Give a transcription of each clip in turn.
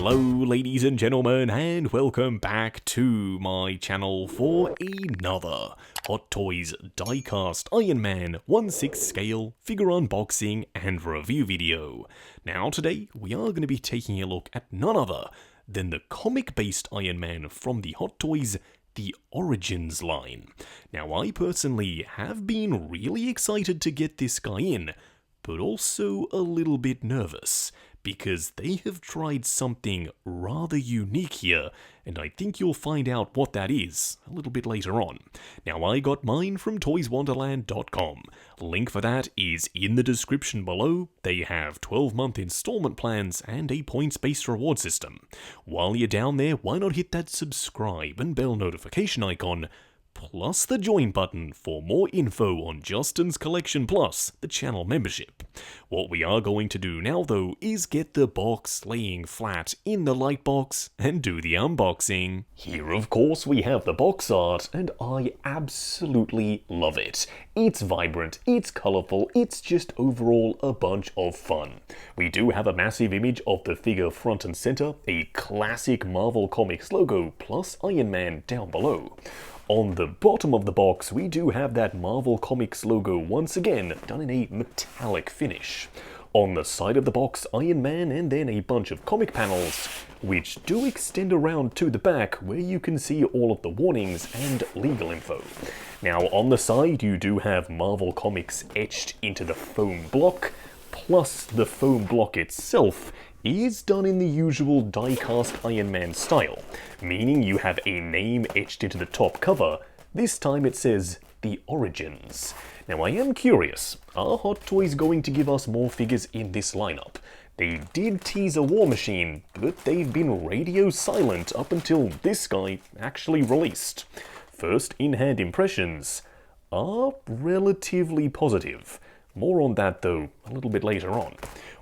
Hello ladies and gentlemen, and welcome back to my channel for another Hot Toys Diecast Iron Man 1/6 scale figure unboxing and review video. Now today we are going to be taking a look at none other than the comic based Iron Man from the Hot Toys The Origins line. Now I personally have been really excited to get this guy in, but also a little bit nervous, because they have tried something rather unique here, and I think you'll find out what that is a little bit later on. Now, I got mine from toyswonderland.com. Link for that is in the description below. They have 12-month installment plans and a points-based reward system. While you're down there, why not hit that subscribe and bell notification icon, plus the join button for more info on Justin's collection plus the channel membership. What we are going to do now though is get the box laying flat in the light box and do the unboxing. Here of course we have the box art, and I absolutely love it. It's vibrant, it's colourful, it's just overall a bunch of fun. We do have a massive image of the figure front and centre, a classic Marvel Comics logo plus Iron Man down below. On the bottom of the box, we do have that Marvel Comics logo once again, done in a metallic finish. On the side of the box, Iron Man and then a bunch of comic panels, which do extend around to the back where you can see all of the warnings and legal info. Now on the side, you do have Marvel Comics etched into the foam block, plus the foam block itself is done in the usual die-cast Iron Man style, meaning you have a name etched into the top cover. This time it says The Origins. Now I am curious, are Hot Toys going to give us more figures in this lineup? They did tease a War Machine, but they've been radio silent up until this guy actually released. First in-hand impressions are relatively positive. More on that though a little bit later on.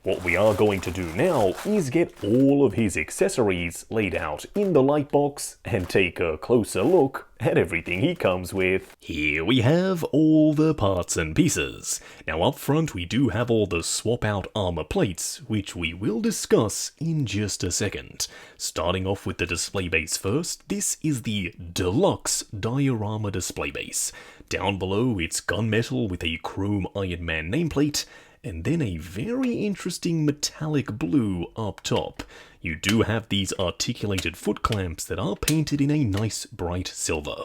What we are going to do now is get all of his accessories laid out in the light box and take a closer look at everything he comes with. Here we have all the parts and pieces. Now up front we do have all the swap out armor plates, which we will discuss in just a second. Starting off with the display base first, this is the Deluxe diorama display base. Down below it's gunmetal with a chrome Iron Man nameplate, and then a very interesting metallic blue up top. You do have these articulated foot clamps that are painted in a nice bright silver.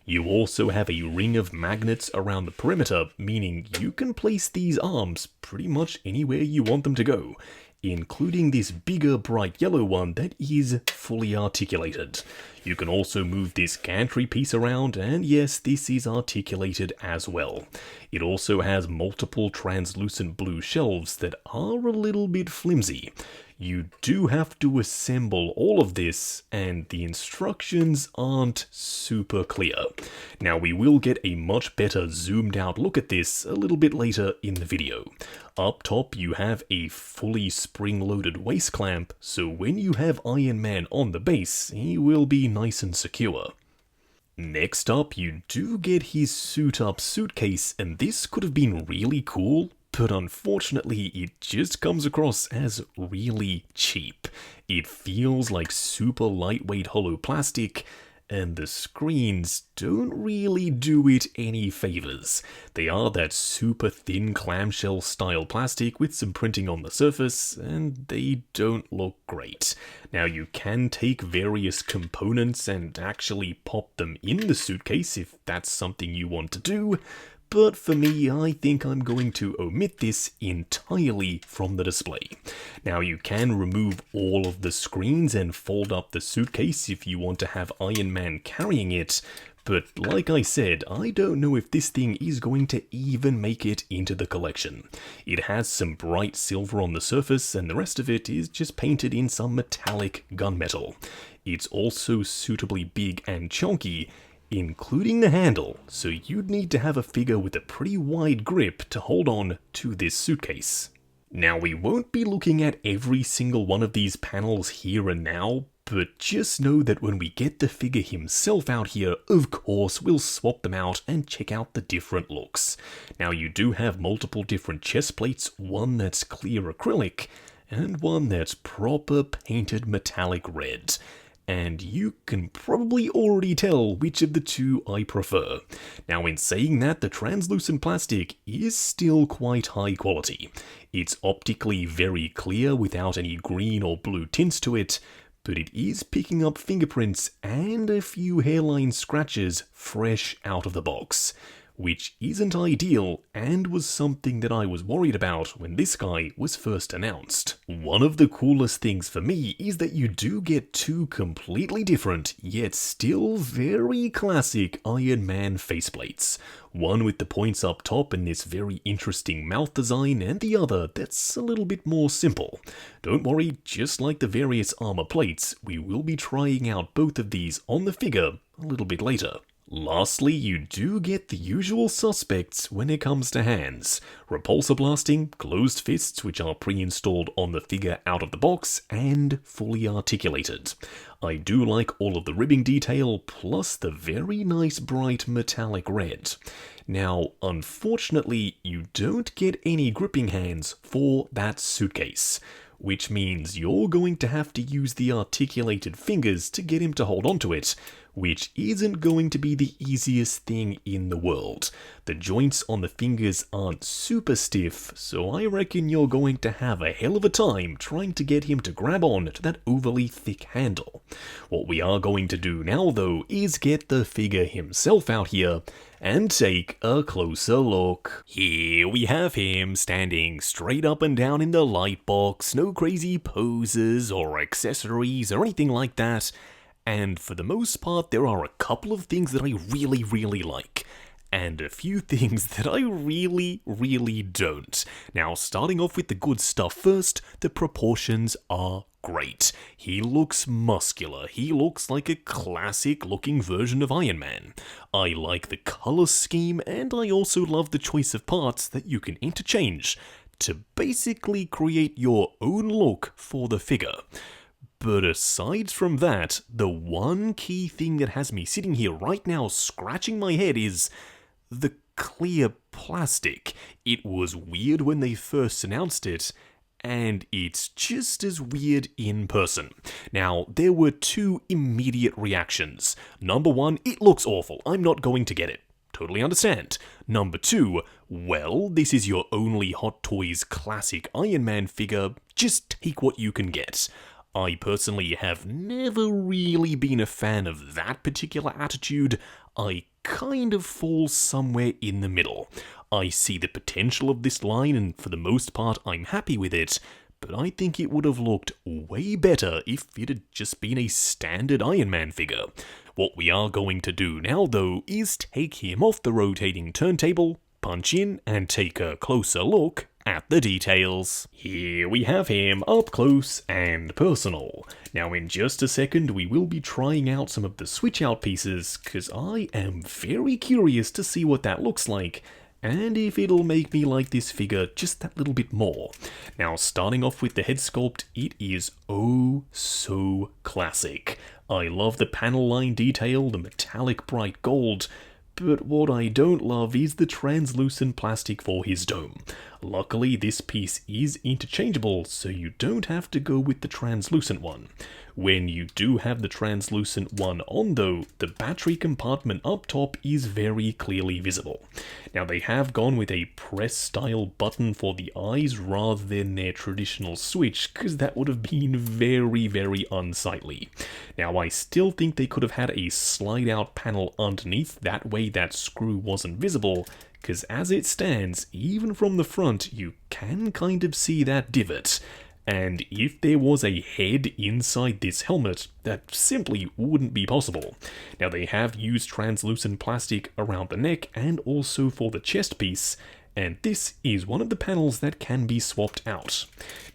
You also have a ring of magnets around the perimeter, meaning you can place these arms pretty much anywhere you want them to go, including this bigger bright yellow one that is fully articulated. You can also move this gantry piece around, and yes, this is articulated as well. It also has multiple translucent blue shelves that are a little bit flimsy. You do have to assemble all of this, and the instructions aren't super clear. Now we will get a much better zoomed out look at this a little bit later in the video. Up top you have a fully spring-loaded waist clamp, so when you have Iron Man on the base, he will be nice and secure. Next up, you do get his suit-up suitcase, and this could have been really cool, but unfortunately it just comes across as really cheap. It feels like super lightweight hollow plastic, and the screens don't really do it any favors. They are that super thin clamshell style plastic with some printing on the surface, and they don't look great. Now you can take various components and actually pop them in the suitcase if that's something you want to do, but for me, I think I'm going to omit this entirely from the display. Now you can remove all of the screens and fold up the suitcase if you want to have Iron Man carrying it, but like I said, I don't know if this thing is going to even make it into the collection. It has some bright silver on the surface, and the rest of it is just painted in some metallic gunmetal. It's also suitably big and chunky, including the handle, so you'd need to have a figure with a pretty wide grip to hold on to this suitcase. Now we won't be looking at every single one of these panels here and now, but just know that when we get the figure himself out here, of course we'll swap them out and check out the different looks. Now you do have multiple different chest plates, one that's clear acrylic, and one that's proper painted metallic red. And you can probably already tell which of the two I prefer. Now, in saying that, the translucent plastic is still quite high quality. It's optically very clear without any green or blue tints to it, but it is picking up fingerprints and a few hairline scratches fresh out of the box, which isn't ideal and was something that I was worried about when this guy was first announced. One of the coolest things for me is that you do get two completely different, yet still very classic Iron Man faceplates. One with the points up top and this very interesting mouth design, and the other that's a little bit more simple. Don't worry, just like the various armor plates, we will be trying out both of these on the figure a little bit later. Lastly, you do get the usual suspects when it comes to hands. Repulsor blasting, closed fists which are pre-installed on the figure out of the box, and fully articulated. I do like all of the ribbing detail, plus the very nice bright metallic red. Now, unfortunately, you don't get any gripping hands for that suitcase, which means you're going to have to use the articulated fingers to get him to hold onto it, which isn't going to be the easiest thing in the world. The joints on the fingers aren't super stiff, so I reckon you're going to have a hell of a time trying to get him to grab on to that overly thick handle. What we are going to do now, though, is get the figure himself out here and take a closer look. Here we have him standing straight up and down in the light box, no crazy poses or accessories or anything like that. And for the most part, there are a couple of things that I really like, and a few things that I really don't. Now, starting off with the good stuff first, the proportions are great. He looks muscular. He looks like a classic looking version of Iron Man. I like the color scheme, and I also love the choice of parts that you can interchange to basically create your own look for the figure. But aside from that, the one key thing that has me sitting here right now scratching my head is the clear plastic. It was weird when they first announced it, and it's just as weird in person. Now, there were two immediate reactions. Number one, it looks awful. I'm not going to get it. Totally understand. Number two, well, this is your only Hot Toys classic Iron Man figure. Just take what you can get. I personally have never really been a fan of that particular attitude. I kind of fall somewhere in the middle. I see the potential of this line, and for the most part I'm happy with it, but I think it would have looked way better if it had just been a standard Iron Man figure. What we are going to do now, though, is take him off the rotating turntable, punch in, and take a closer look at the details. Here we have him up close and personal. Now, in just a second, we will be trying out some of the switch out pieces, because I am very curious to see what that looks like, and if it'll make me like this figure just that little bit more. Now, starting off with the head sculpt, it is oh so classic. I love the panel line detail, the metallic bright gold, but what I don't love is the translucent plastic for his dome. Luckily, this piece is interchangeable, so you don't have to go with the translucent one. When you do have the translucent one on, though, the battery compartment up top is very clearly visible. Now, they have gone with a press-style button for the eyes rather than their traditional switch, because that would have been very unsightly. Now, I still think they could have had a slide-out panel underneath, that way that screw wasn't visible, because as it stands, even from the front, you can kind of see that divot. And if there was a head inside this helmet, that simply wouldn't be possible. Now, they have used translucent plastic around the neck and also for the chest piece, and this is one of the panels that can be swapped out.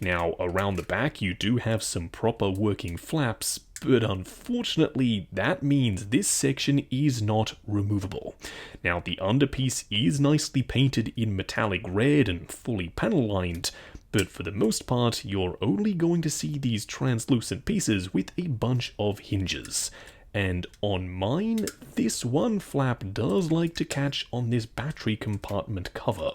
Now, around the back, you do have some proper working flaps, but unfortunately, that means this section is not removable. Now, the underpiece is nicely painted in metallic red and fully panel lined, but for the most part, you're only going to see these translucent pieces with a bunch of hinges. And on mine, this one flap does like to catch on this battery compartment cover.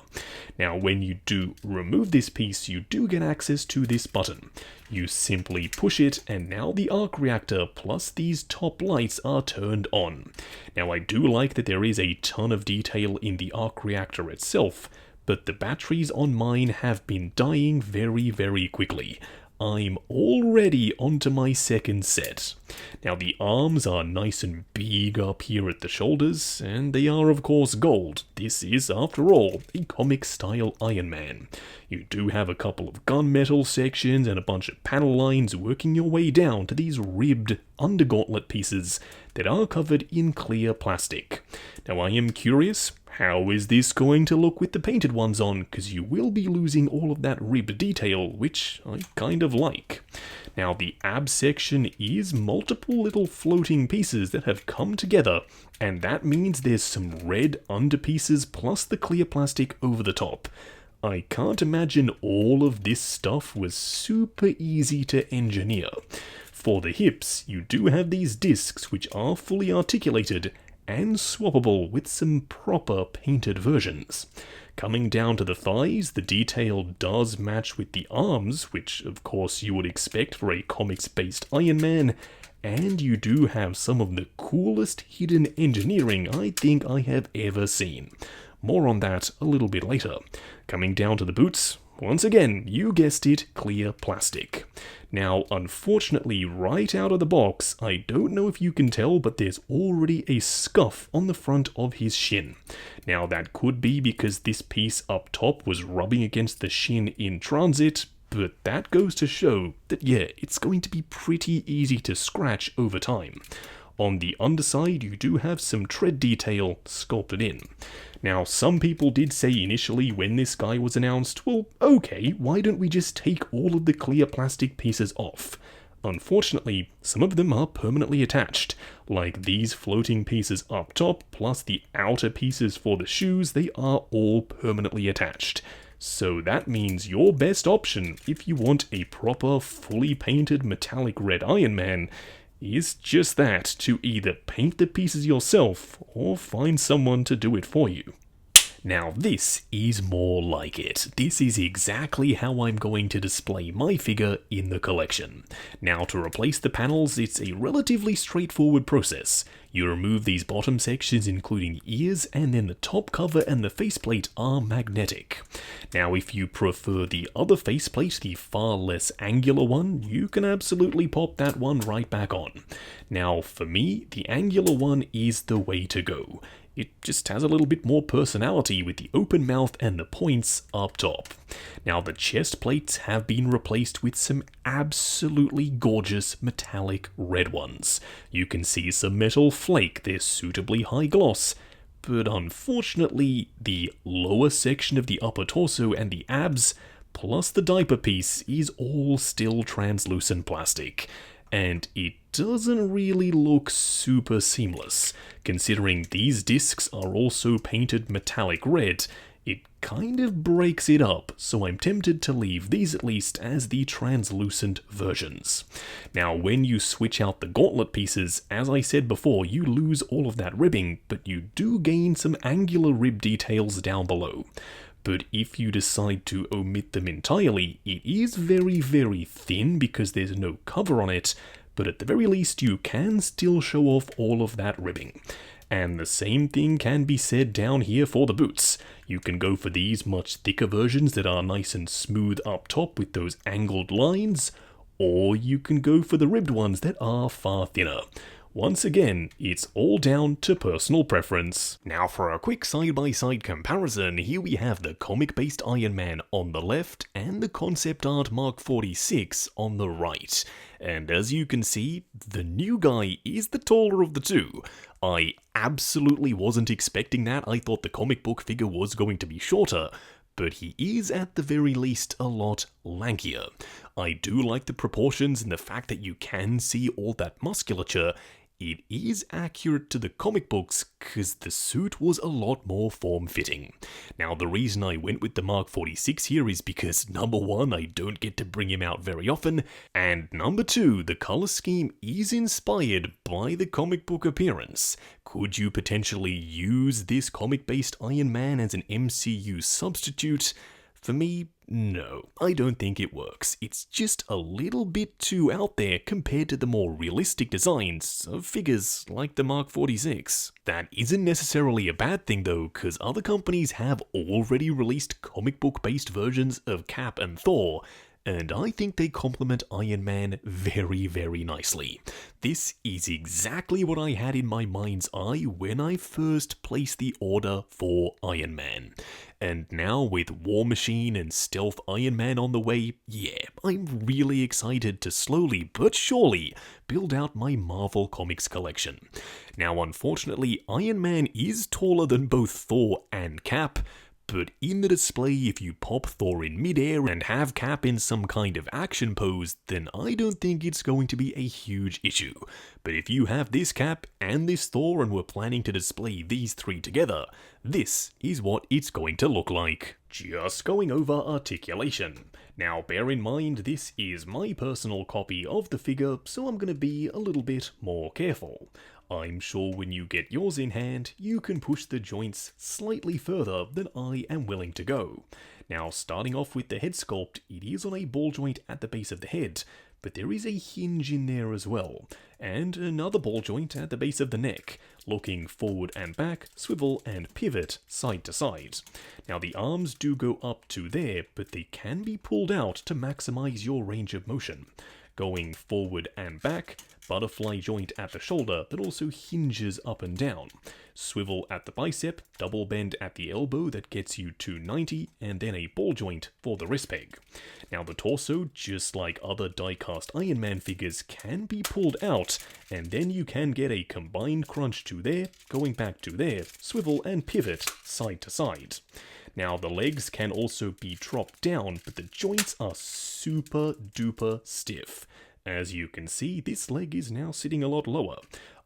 Now when you do remove this piece, you do get access to this button. You simply push it and now the arc reactor plus these top lights are turned on. Now I do like that there is a ton of detail in the arc reactor itself, but the batteries on mine have been dying very quickly. I'm already onto my second set. Now the arms are nice and big up here at the shoulders, and they are of course gold. This is, after all, a comic style Iron Man. You do have a couple of gunmetal sections and a bunch of panel lines working your way down to these ribbed undergauntlet pieces that are covered in clear plastic. Now I am curious, how is this going to look with the painted ones on, because you will be losing all of that ribbed detail, which I kind of like. Now the ab section is multiple little floating pieces that have come together, and that means there's some red underpieces plus the clear plastic over the top. I can't imagine all of this stuff was super easy to engineer. For the hips, you do have these discs which are fully articulated and swappable with some proper painted versions. Coming down to the thighs, the detail does match with the arms, which of course you would expect for a comics-based Iron Man, and you do have some of the coolest hidden engineering I think I have ever seen. More on that a little bit later. Coming down to the boots, once again, you guessed it, clear plastic. Now, unfortunately, right out of the box, I don't know if you can tell, but there's already a scuff on the front of his shin. Now, that could be because this piece up top was rubbing against the shin in transit, but that goes to show that, yeah, it's going to be pretty easy to scratch over time. On the underside, you do have some tread detail sculpted in. Now, some people did say initially when this guy was announced, well, okay, why don't we just take all of the clear plastic pieces off? Unfortunately, some of them are permanently attached, like these floating pieces up top, plus the outer pieces for the shoes, they are all permanently attached. So that means your best option, if you want a proper, fully painted metallic red Iron Man, is just that, to either paint the pieces yourself or find someone to do it for you. Now this is more like it. This is exactly how I'm going to display my figure in the collection. Now to replace the panels, it's a relatively straightforward process. You remove these bottom sections including ears, and then the top cover and the faceplate are magnetic. Now if you prefer the other faceplate, the far less angular one, you can absolutely pop that one right back on. Now for me, the angular one is the way to go. It just has a little bit more personality with the open mouth and the points up top. Now the chest plates have been replaced with some absolutely gorgeous metallic red ones. You can see some metal flake, they're suitably high gloss, but unfortunately the lower section of the upper torso and the abs, plus the diaper piece, is all still translucent plastic. And it doesn't really look super seamless. Considering these discs are also painted metallic red, it kind of breaks it up, so I'm tempted to leave these at least as the translucent versions. Now when you switch out the gauntlet pieces, as I said before, you lose all of that ribbing, but you do gain some angular rib details down below. But if you decide to omit them entirely, it is very thin because there's no cover on it, but at the very least you can still show off all of that ribbing. And the same thing can be said down here for the boots. You can go for these much thicker versions that are nice and smooth up top with those angled lines, or you can go for the ribbed ones that are far thinner. Once again, it's all down to personal preference. Now for a quick side-by-side comparison, here we have the comic-based Iron Man on the left and the concept art Mark 46 on the right. And as you can see, the new guy is the taller of the two. I absolutely wasn't expecting that. I thought the comic book figure was going to be shorter, but he is at the very least a lot lankier. I do like the proportions and the fact that you can see all that musculature, it is accurate to the comic books because the suit was a lot more form-fitting. Now, the reason I went with the Mark 46 here is because number one, I don't get to bring him out very often, and number two, the color scheme is inspired by the comic book appearance. Could you potentially use this comic-based Iron Man as an MCU substitute? For me, no, I don't think it works. It's just a little bit too out there compared to the more realistic designs of figures like the Mark 46. That isn't necessarily a bad thing though, because other companies have already released comic book based versions of Cap and Thor, and I think they complement Iron Man very, very nicely. This is exactly what I had in my mind's eye when I first placed the order for Iron Man. And now with War Machine and Stealth Iron Man on the way, yeah, I'm really excited to slowly but surely build out my Marvel Comics collection. Now unfortunately, Iron Man is taller than both Thor and Cap, but in the display, if you pop Thor in midair and have Cap in some kind of action pose, then I don't think it's going to be a huge issue. But if you have this Cap and this Thor and we're planning to display these three together, this is what it's going to look like. Just going over articulation. Now bear in mind this is my personal copy of the figure, so I'm going to be a little bit more careful. I'm sure when you get yours in hand, you can push the joints slightly further than I am willing to go. Now starting off with the head sculpt, it is on a ball joint at the base of the head, but there is a hinge in there as well, and another ball joint at the base of the neck, looking forward and back, swivel and pivot side to side. Now the arms do go up to there, but they can be pulled out to maximize your range of motion. Going forward and back, butterfly joint at the shoulder that also hinges up and down, swivel at the bicep, double bend at the elbow that gets you to 90, and then a ball joint for the wrist peg. Now the torso, just like other die-cast Iron Man figures, can be pulled out, and then you can get a combined crunch to there, going back to there, swivel and pivot side to side. Now the legs can also be dropped down, but the joints are super duper stiff. As you can see, this leg is now sitting a lot lower.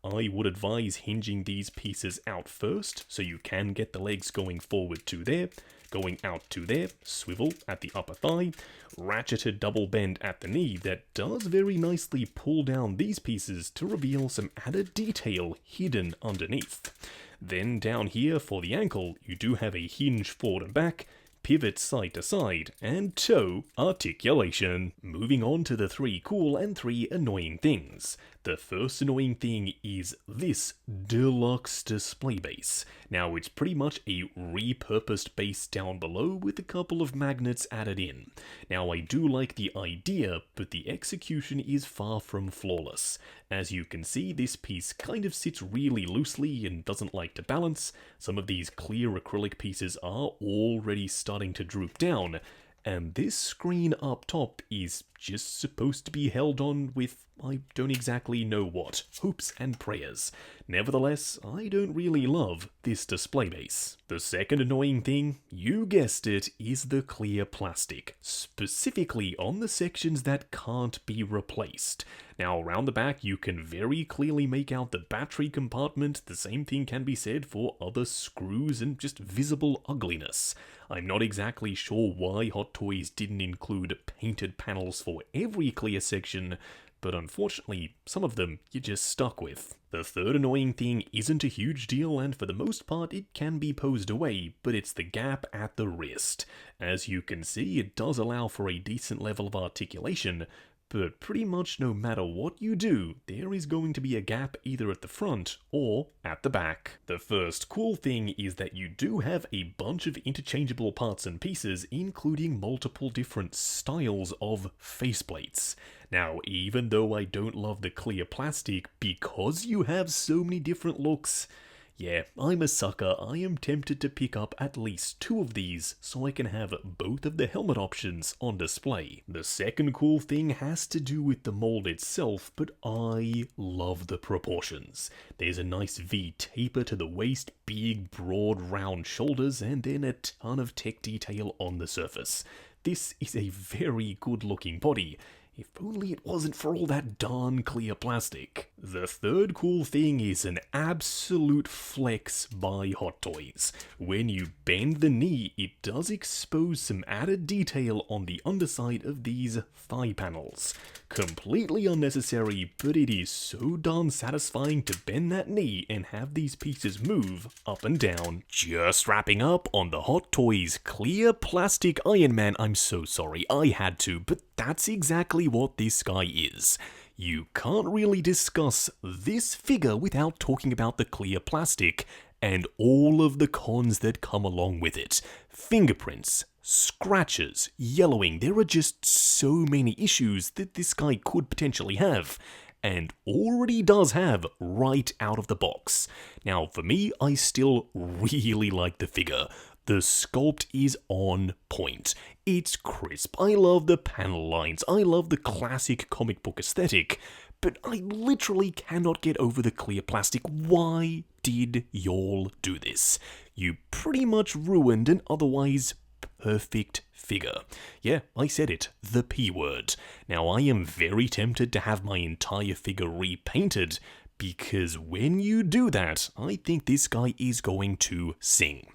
I would advise hinging these pieces out first, so you can get the legs going forward to there, going out to there, swivel at the upper thigh, ratcheted double bend at the knee that does very nicely pull down these pieces to reveal some added detail hidden underneath. Then down here for the ankle, you do have a hinge forward and back, pivot side to side, and toe articulation. Moving on to the 3 cool and 3 annoying things. The first annoying thing is this Deluxe display base. Now it's pretty much a repurposed base down below with a couple of magnets added in. Now I do like the idea, but the execution is far from flawless. As you can see, this piece kind of sits really loosely and doesn't like to balance. Some of these clear acrylic pieces are already starting to droop down, and this screen up top is just supposed to be held on with, I don't exactly know what, hopes and prayers. Nevertheless, I don't really love this display base. The second annoying thing, you guessed it, is the clear plastic, specifically on the sections that can't be replaced. Now around the back you can very clearly make out the battery compartment. The same thing can be said for other screws and just visible ugliness. I'm not exactly sure why Hot Toys didn't include painted panels for every clear section, but unfortunately, some of them you're just stuck with. The third annoying thing isn't a huge deal, and for the most part it can be posed away, but it's the gap at the wrist. As you can see, it does allow for a decent level of articulation, but pretty much no matter what you do, there is going to be a gap either at the front or at the back. The first cool thing is that you do have a bunch of interchangeable parts and pieces, including multiple different styles of faceplates. Now, even though I don't love the clear plastic, because you have so many different looks, yeah, I'm a sucker. I am tempted to pick up at least 2 of these so I can have both of the helmet options on display. The second cool thing has to do with the mold itself, but I love the proportions. There's a nice V taper to the waist, big, broad, round shoulders, and then a ton of tech detail on the surface. This is a very good looking body. If only it wasn't for all that darn clear plastic. The third cool thing is an absolute flex by Hot Toys. When you bend the knee, it does expose some added detail on the underside of these thigh panels. Completely unnecessary, but it is so darn satisfying to bend that knee and have these pieces move up and down. Just wrapping up on the Hot Toys clear plastic Iron Man. I'm so sorry, I had to, but that's exactly what this guy is. You can't really discuss this figure without talking about the clear plastic and all of the cons that come along with it. Fingerprints, scratches, yellowing, there are just so many issues that this guy could potentially have, and already does have right out of the box. Now, for me, I still really like the figure. The sculpt is on point. It's crisp. I love the panel lines. I love the classic comic book aesthetic. But I literally cannot get over the clear plastic. Why did y'all do this? You pretty much ruined an otherwise perfect figure. Yeah, I said it, the P word. Now, I am very tempted to have my entire figure repainted, because when you do that, I think this guy is going to sing.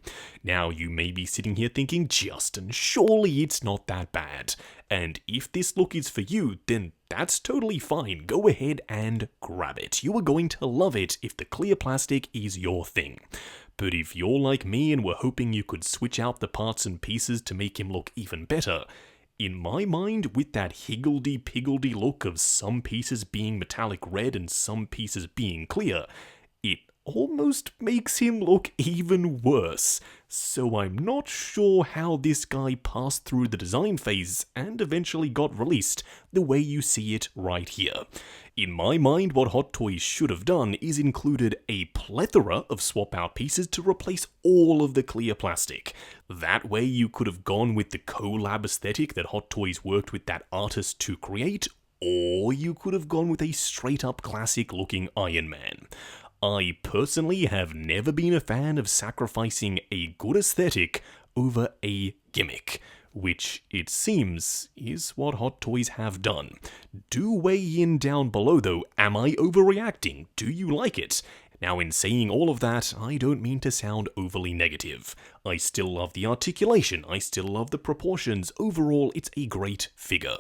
Now, you may be sitting here thinking, Justin, surely it's not that bad. And if this look is for you, then that's totally fine. Go ahead and grab it. You are going to love it if the clear plastic is your thing. But if you're like me and were hoping you could switch out the parts and pieces to make him look even better, in my mind, with that higgledy-piggledy look of some pieces being metallic red and some pieces being clear, it almost makes him look even worse. So I'm not sure how this guy passed through the design phase and eventually got released the way you see it right here. In my mind, what Hot Toys should have done is included a plethora of swap-out pieces to replace all of the clear plastic. That way you could have gone with the collab aesthetic that Hot Toys worked with that artist to create, or you could have gone with a straight-up classic-looking Iron Man. I personally have never been a fan of sacrificing a good aesthetic over a gimmick, which it seems is what Hot Toys have done. Do weigh in down below though, am I overreacting? Do you like it? Now, in saying all of that, I don't mean to sound overly negative. I still love the articulation, I still love the proportions, overall it's a great figure.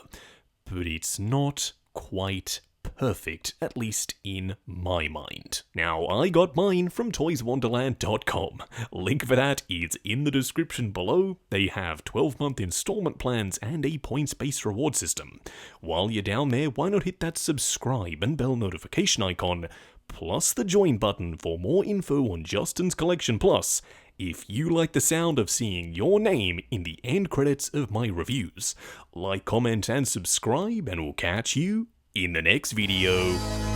But it's not quite perfect, at least in my mind. Now, I got mine from toyswonderland.com. Link for that is in the description below. They have 12-month installment plans and a points-based reward system. While you're down there, why not hit that subscribe and bell notification icon, plus the join button for more info on Justin's Collection Plus, if you like the sound of seeing your name in the end credits of my reviews. Like, comment, and subscribe, and we'll catch you in the next video.